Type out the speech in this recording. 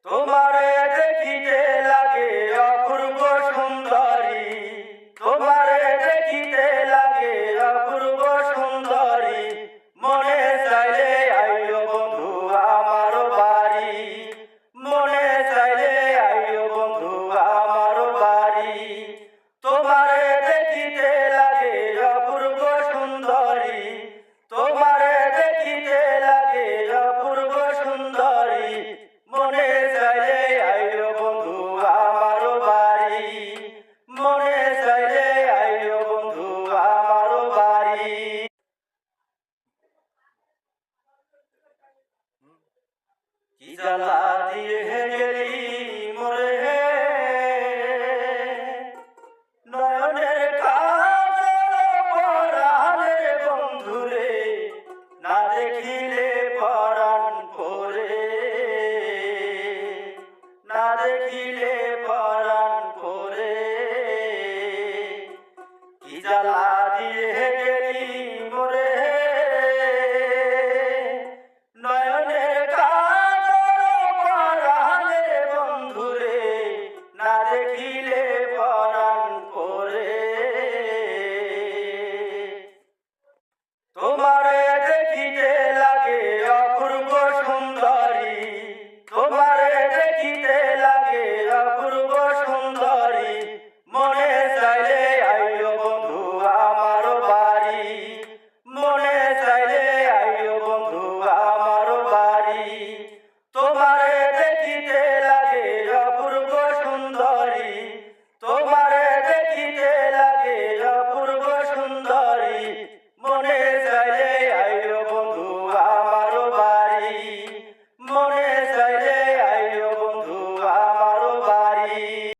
তোমারে দেখিতে লাগে অপূর্ব সুন্দরী, তোমারে দেখিতে লাগে অপূর্ব সুন্দরী, মনে চাইলে আইও বন্ধু আমার বাড়ি, মনে চাইলে আইও বন্ধু আমার বাড়ি। তোমারে দেখিতে লাগে অপূর্ব সুন্দরী, তোমারে দেখিতে লাগে অপূর্ব সুন্দরী, মনে চাইলে আইও বন্ধু আমার বাড়ি, মনে চাইলে আইও বন্ধু আমার বাড়ি। কি জ্বালা দিয়ে গেলি মোরে নয়নের কাজল পরাণে বন্ধুরে, না দেখিলে পরাণ পরে, না দেখি